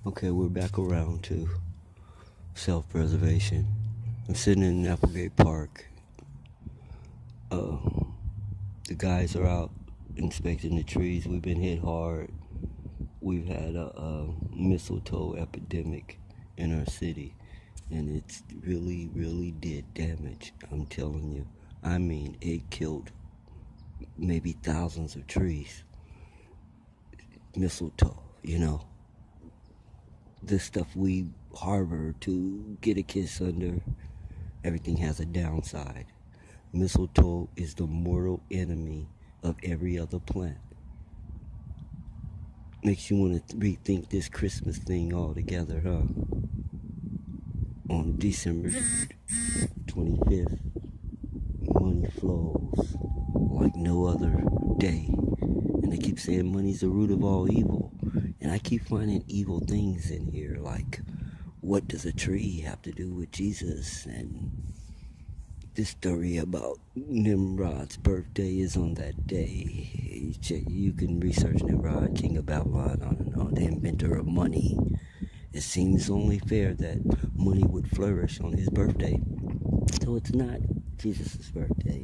Okay, we're back around to self-preservation. I'm sitting in Applegate Park. Uh, the guys are out inspecting the trees. We've been hit hard. We've had a mistletoe epidemic in our city, and it's really did damage. I'm telling you. I mean, it killed maybe thousands of trees. Mistletoe, this stuff we harbor to get a kiss under. Everything has a downside. Mistletoe is the mortal enemy of every other plant. Makes you want to rethink this Christmas thing altogether, huh? On December 25th, money flows like no other day. And they keep saying money's the root of all evil. And I keep finding evil things in here, like what does a tree have to do with Jesus? And this story about Nimrod's birthday is on that day. You can research Nimrod, king of Babylon, on the inventor of money. It seems only fair that money would flourish on his birthday. So it's not Jesus' birthday.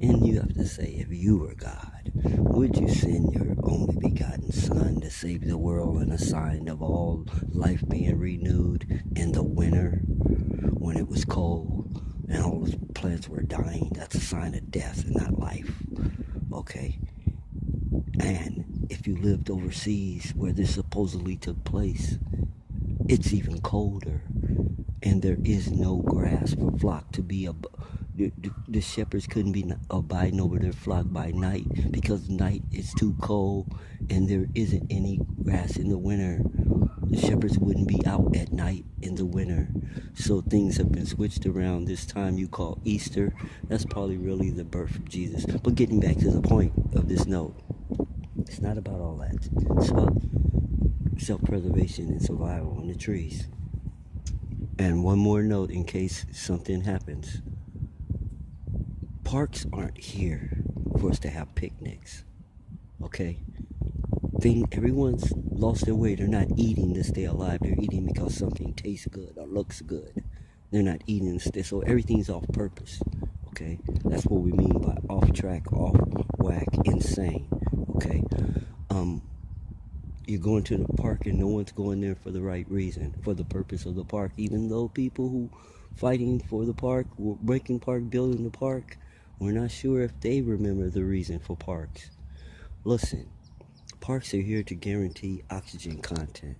And you have to say, if you were God, would you send your only begotten Son to save the world in a sign of all life being renewed in the winter when it was cold and all the plants were dying? That's a sign of death and not life. Okay? And if you lived overseas where this supposedly took place, it's even colder, and there is no grass for flock to be the shepherds couldn't be abiding over their flock by night because night is too cold and there isn't any grass in the winter. The shepherds wouldn't be out at night in the winter. So things have been switched around. This time you call Easter, that's probably really the birth of Jesus. But getting back to the point of this note, it's not about all that. It's about self-preservation and survival in the trees. And one more note in case something happens. Parks aren't here for us to have picnics, okay? Everyone's lost their way. They're not eating to stay alive. They're eating because something tastes good or looks good. They're not eating so everything's off purpose, okay? That's what we mean by off track, off whack, insane, okay? You're going to the park and no one's going there for the right reason, for the purpose of the park, even though people who fighting for the park, breaking park, building the park, we're not sure if they remember the reason for parks. Listen, parks are here to guarantee oxygen content,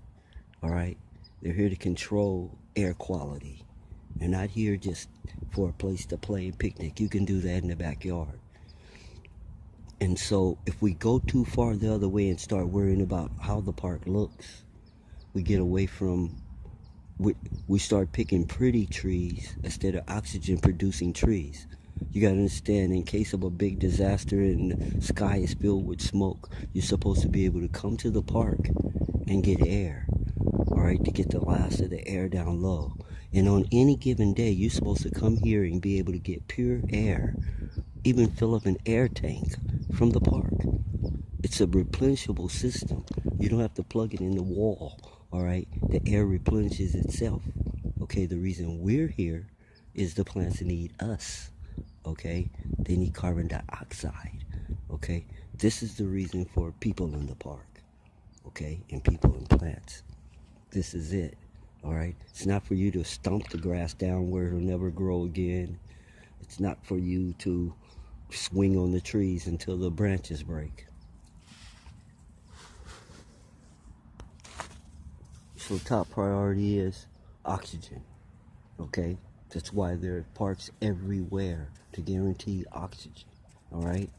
all right? They're here to control air quality. They're not here just for a place to play and picnic. You can do that in the backyard. And so if we go too far the other way and start worrying about how the park looks, we get away from, we start picking pretty trees instead of oxygen producing trees. You got to understand, in case of a big disaster and the sky is filled with smoke, you're supposed to be able to come to the park and get air, all right, to get the last of the air down low. And on any given day, you're supposed to come here and be able to get pure air, even fill up an air tank from the park. It's a replenishable system. You don't have to plug it in the wall, all right? The air replenishes itself. Okay, the reason we're here is the plants need us, okay? They need carbon dioxide, okay? This is the reason for people in the park, okay? And people and plants. This is it, all right? It's not for you to stomp the grass down where it'll never grow again. It's not for you to swing on the trees until the branches break. So top priority is oxygen, okay? That's why there are parks everywhere to guarantee oxygen, all right?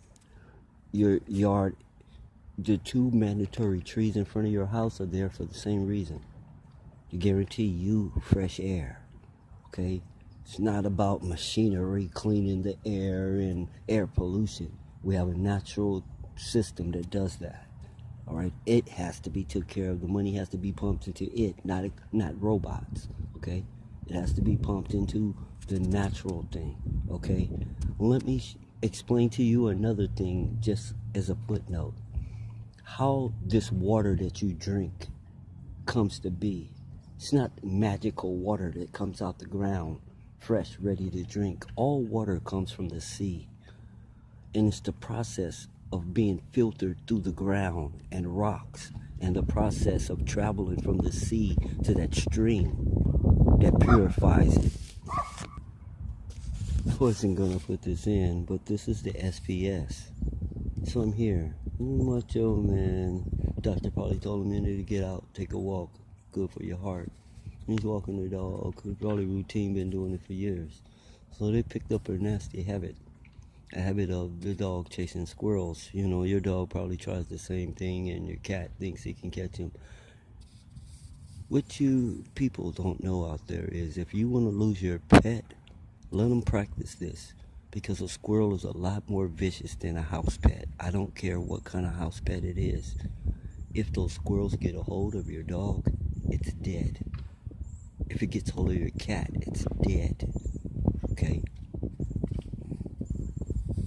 Your yard, the 2 mandatory trees in front of your house are there for the same reason, to guarantee you fresh air, okay? It's not about machinery cleaning the air and air pollution. We have a natural system that does that. All right, it has to be took care of. The money has to be pumped into it, not robots. Okay, it has to be pumped into the natural thing. Okay, let me explain to you another thing, just as a footnote. How this water that you drink comes to be. It's not magical water that comes out the ground, fresh, ready to drink. All water comes from the sea. And it's the process of being filtered through the ground and rocks, and the process of traveling from the sea to that stream that purifies it. I wasn't gonna put this in, but this is the SPS. So I'm here. Macho man. Doctor probably told him you need to get out, take a walk. Good for your heart. He's walking the dog. Probably routine, been doing it for years. So they picked up a nasty habit. A habit of the dog chasing squirrels. You know, your dog probably tries the same thing and your cat thinks he can catch him. What you people don't know out there is if you want to lose your pet, let them practice this. Because a squirrel is a lot more vicious than a house pet. I don't care what kind of house pet it is. If those squirrels get a hold of your dog, it's dead. If it gets hold of your cat, it's dead. Okay?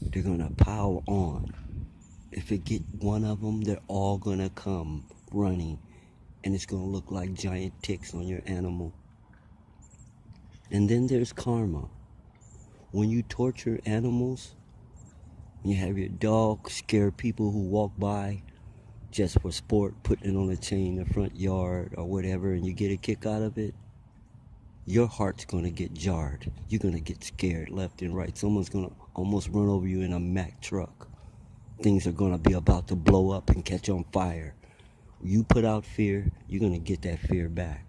They're gonna pile on. If it get one of them, they're all gonna come running, and it's gonna look like giant ticks on your animal. And then there's karma. When you torture animals, you have your dog scare people who walk by just for sport, putting it on a chain in the front yard or whatever, and you get a kick out of it, your heart's gonna get jarred. You're gonna get scared left and right. Someone's gonna almost run over you in a Mack truck. Things are gonna be about to blow up and catch on fire. You put out fear, you're gonna get that fear back.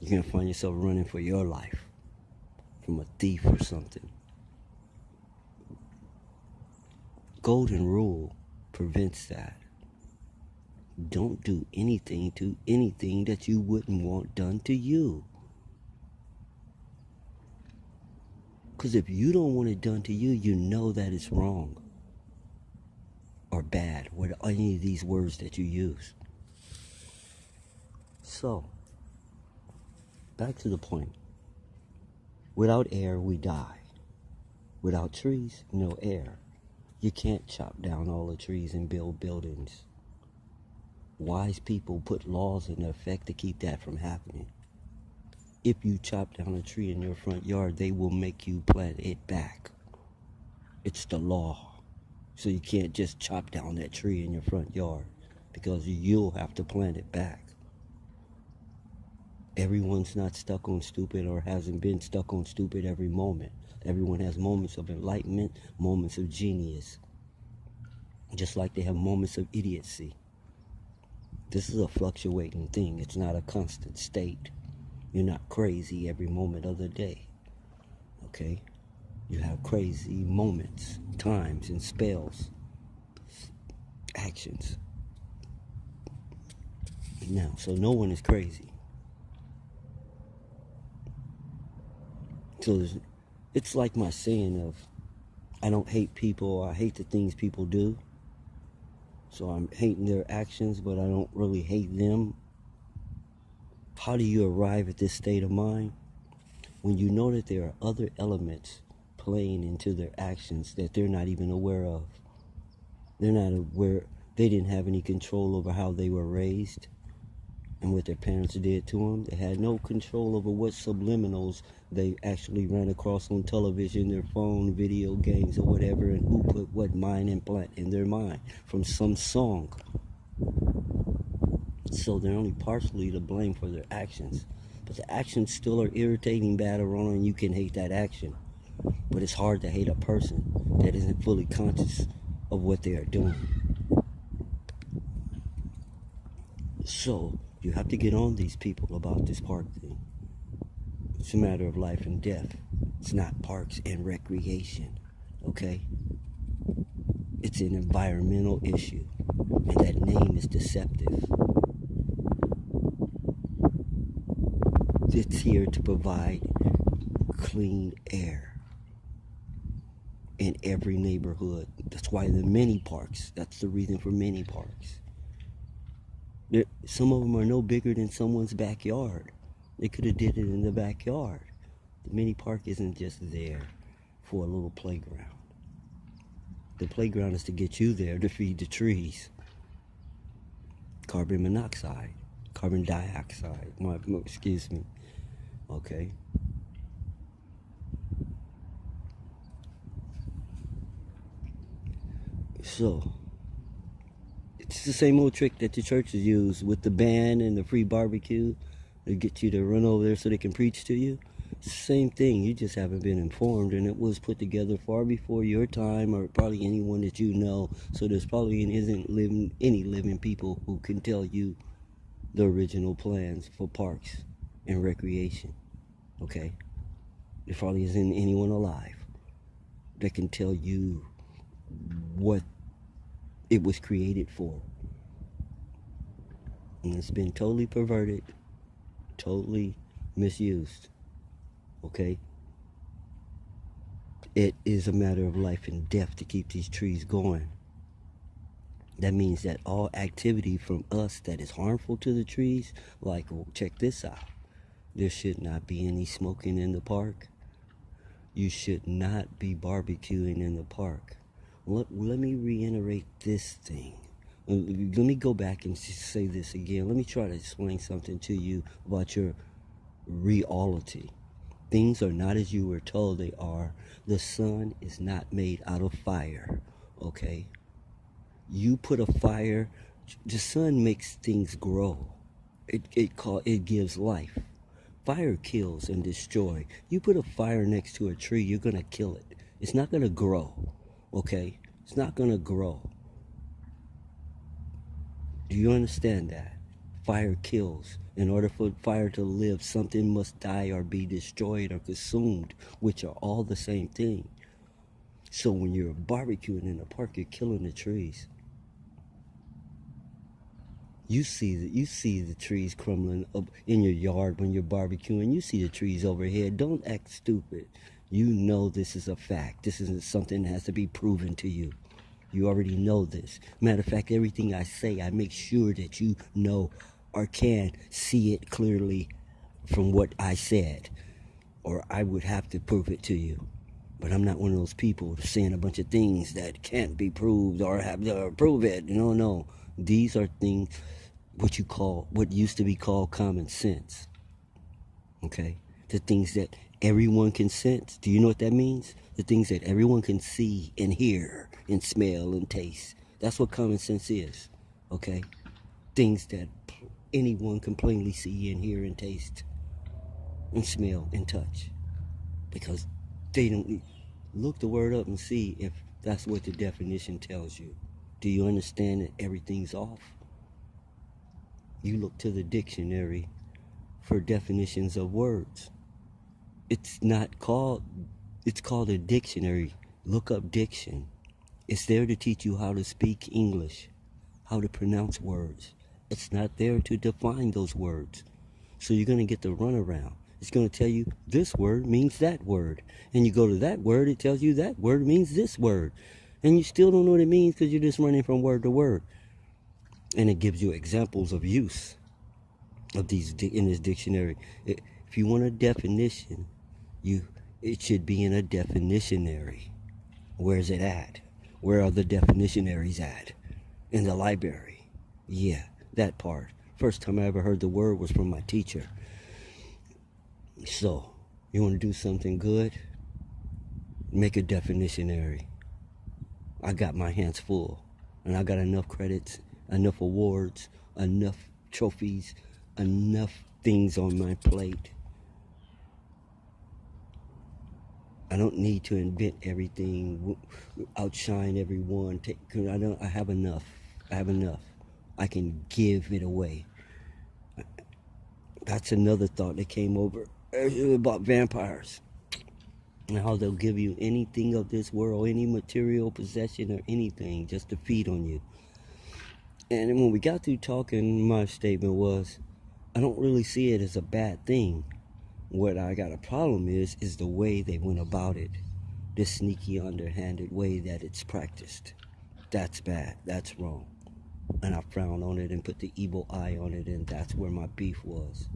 You're gonna find yourself running for your life from a thief or something. Golden rule prevents that. Don't do anything to anything that you wouldn't want done to you. Because if you don't want it done to you, you know that it's wrong or bad, with any of these words that you use. So, back to the point. Without air, we die. Without trees, no air. You can't chop down all the trees and build buildings. Wise people put laws in effect to keep that from happening. If you chop down a tree in your front yard, they will make you plant it back. It's the law. So you can't just chop down that tree in your front yard, because you'll have to plant it back. Everyone's not stuck on stupid, or hasn't been stuck on stupid every moment. Everyone has moments of enlightenment, moments of genius, just like they have moments of idiocy. This is a fluctuating thing. It's not a constant state. You're not crazy every moment of the day. Okay? You have crazy moments, times, and spells, actions. Now, so no one is crazy. So it's like my saying of, I don't hate people, I hate the things people do. So I'm hating their actions, but I don't really hate them. How do you arrive at this state of mind? When you know that there are other elements playing into their actions that they're not even aware of. They're not aware, they didn't have any control over how they were raised and what their parents did to them. They had no control over what subliminals they actually ran across on television, their phone, video games, or whatever, and who put what mind implant in their mind from some song. So they're only partially to blame for their actions. But the actions still are irritating, bad, or wrong, and you can hate that action. But it's hard to hate a person that isn't fully conscious of what they are doing. So you have to get on these people about this park thing. It's a matter of life and death. It's not parks and recreation, okay? It's an environmental issue, and that name is deceptive. It's here to provide clean air in every neighborhood. That's why the mini parks, that's the reason for mini parks. Some of them are no bigger than someone's backyard. They could have did it in the backyard. The mini park isn't just there for a little playground. The playground is to get you there to feed the trees. Carbon monoxide. carbon dioxide. Excuse me. Okay. So, it's the same old trick that the churches use with the band and the free barbecue to get you to run over there so they can preach to you. It's the same thing. You just haven't been informed, and it was put together far before your time or probably anyone that you know. So there's probably isn't any living people who can tell you the original plans for parks and recreation. Okay? There probably isn't anyone alive that can tell you what it was created for. And it's been totally perverted, totally misused. Okay? It is a matter of life and death to keep these trees going. That means that all activity from us that is harmful to the trees, like, well, check this out. There should not be any smoking in the park. You should not be barbecuing in the park. Let me reiterate this thing. Let me go back and say this again. Let me try to explain something to you about your reality. Things are not as you were told they are. The sun is not made out of fire, okay? You put a fire, the sun makes things grow. It gives life. Fire kills and destroys. You put a fire next to a tree, you're going to kill it. It's not going to grow, okay? It's not going to grow. Do you understand that? Fire kills. In order for fire to live, something must die or be destroyed or consumed, which are all the same thing. So when you're barbecuing in the park, you're killing the trees. You see the trees crumbling up in your yard when you're barbecuing. You see the trees overhead. Don't act stupid. You know this is a fact. This isn't something that has to be proven to you. You already know this. Matter of fact, everything I say, I make sure that you know or can see it clearly from what I said, or I would have to prove it to you. But I'm not one of those people saying a bunch of things that can't be proved or have to prove it. No. These are things what used to be called common sense. Okay? The things that everyone can sense. Do you know what that means? The things that everyone can see and hear and smell and taste. That's what common sense is. Okay? Things that anyone can plainly see and hear and taste and smell and touch. Because they don't look the word up and see if that's what the definition tells you. Do you understand that everything's off? You look to the dictionary for definitions of words. It's called a dictionary. Look up diction. It's there to teach you how to speak English, how to pronounce words. It's not there to define those words. So you're going to get the runaround. It's going to tell you this word means that word. And you go to that word, it tells you that word means this word. And you still don't know what it means because you're just running from word to word. And it gives you examples of use of these in this dictionary. If you want a definition, it should be in a definitionary. Where's it at? Where are the definitionaries at? In the library. Yeah, that part. First time I ever heard the word was from my teacher. So, you want to do something good? Make a definitionary. I got my hands full, and I got enough credits, enough awards, enough trophies, enough things on my plate. I don't need to invent everything, outshine everyone. I have enough. I can give it away. That's another thought that came over about vampires. And how they'll give you anything of this world, any material possession or anything, just to feed on you. And when we got through talking, my statement was, I don't really see it as a bad thing. What I got a problem is the way they went about it. This sneaky, underhanded way that it's practiced. That's bad. That's wrong. And I frowned on it and put the evil eye on it, and that's where my beef was.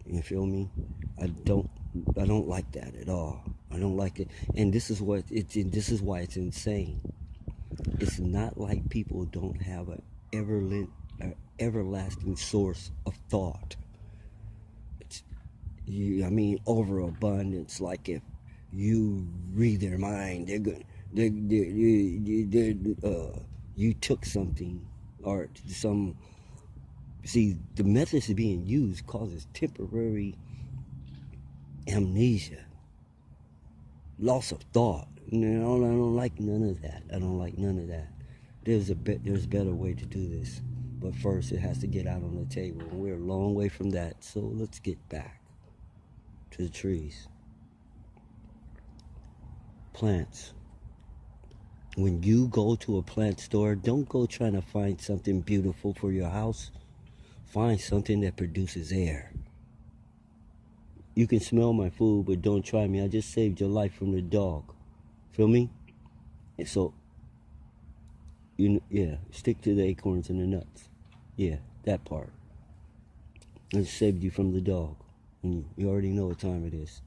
You feel me? I don't like that at all. I don't like it. And this is why it's insane. It's not like people don't have everlasting source of thought. Overabundance. Like if you read their mind, you took something or some. See, the methods being used causes temporary amnesia, loss of thought. I don't like none of that. I don't like none of that. There's a better way to do this, but first it has to get out on the table. And we're a long way from that, so let's get back to the trees. Plants. When you go to a plant store, don't go trying to find something beautiful for your house. Find something that produces air. You can smell my food, but don't try me. I just saved your life from the dog. Feel me? And so, stick to the acorns and the nuts. Yeah, that part. I just saved you from the dog. And you already know what time it is.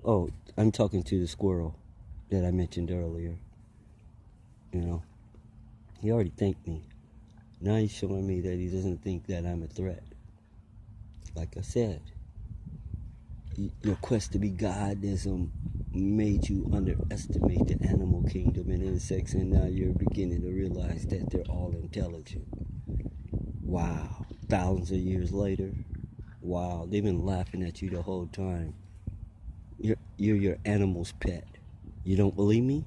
Oh, I'm talking to the squirrel that I mentioned earlier. He already thanked me. Now he's showing me that he doesn't think that I'm a threat. Like I said, your quest to be Godism made you underestimate the animal kingdom and insects, and now you're beginning to realize that they're all intelligent. Wow. Thousands of years later, wow, they've been laughing at you the whole time. You're your animal's pet. You don't believe me?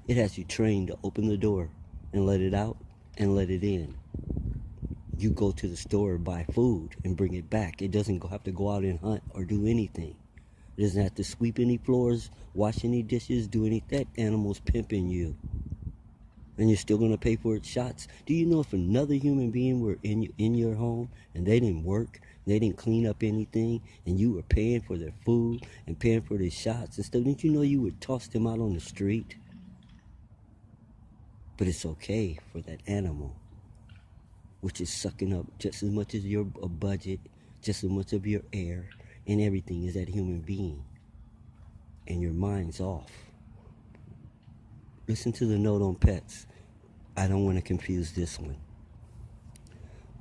It has you trained to open the door and let it out and let it in. You go to the store, buy food, and bring it back. It doesn't have to go out and hunt or do anything. It doesn't have to sweep any floors, wash any dishes, do anything. That animal's pimping you. And you're still going to pay for its shots. Do you know if another human being were in your home and they didn't work, they didn't clean up anything, and you were paying for their food and paying for their shots and stuff, didn't you know you would toss them out on the street? But it's okay for that animal, which is sucking up just as much as your budget, just as much of your air, and everything is that human being. And your mind's off. Listen to the note on pets. I don't want to confuse this one.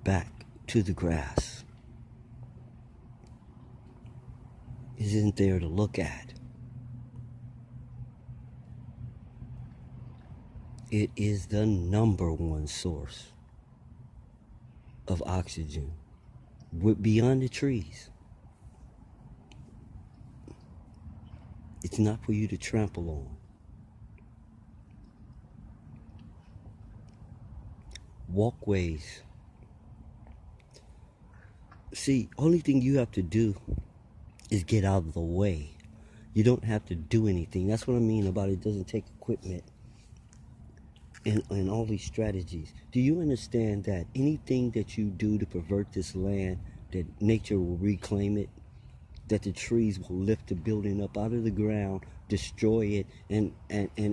Back to the grass. It isn't there to look at. It is the number one source of oxygen beyond the trees. It's not for you to trample on. Walkways. See, only thing you have to do is get out of the way. You don't have to do anything. That's what I mean about it doesn't take equipment and all these strategies. Do you understand that anything that you do to pervert this land, that nature will reclaim it? That the trees will lift the building up out of the ground, destroy it, and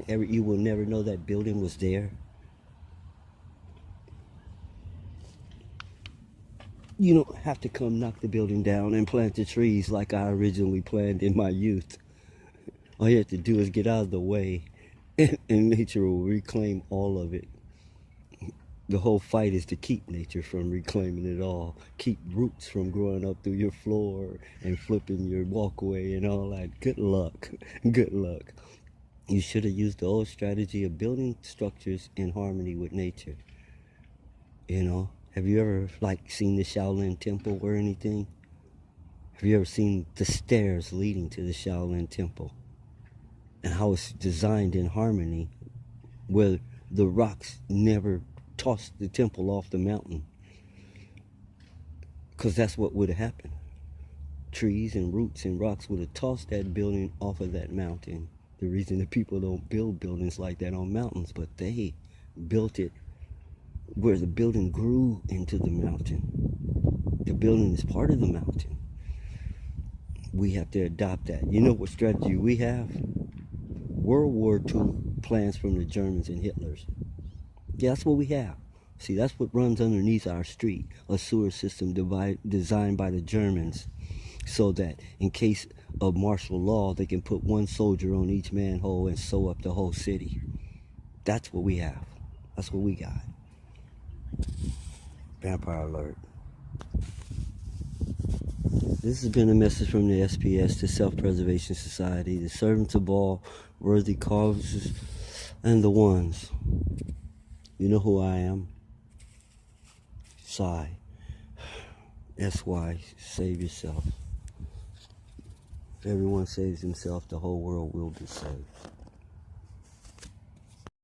you will never know that building was there? You don't have to come knock the building down and plant the trees like I originally planned in my youth. All you have to do is get out of the way, and nature will reclaim all of it. The whole fight is to keep nature from reclaiming it all. Keep roots from growing up through your floor and flipping your walkway and all that. Good luck. Good luck. You should have used the old strategy of building structures in harmony with nature. Have you ever seen the Shaolin Temple or anything? Have you ever seen the stairs leading to the Shaolin Temple? And how it's designed in harmony, where the rocks never tossed the temple off the mountain. Because that's what would have happened. Trees and roots and rocks would have tossed that building off of that mountain. The reason that people don't build buildings like that on mountains, but they built it where the building grew into the mountain. The building is part of the mountain. We have to adopt that. You know what strategy we have? World War II plans from the Germans and Hitler's. Yeah, that's what we have. See, that's what runs underneath our street. A sewer system designed by the Germans so that in case of martial law, they can put one soldier on each manhole and sew up the whole city. That's what we have. That's what we got. Vampire alert. This has been a message from the SPS, the Self-Preservation Society, the servants of all worthy causes, and the ones. You know who I am? Psy. S-Y. Save yourself. If everyone saves himself, the whole world will be saved.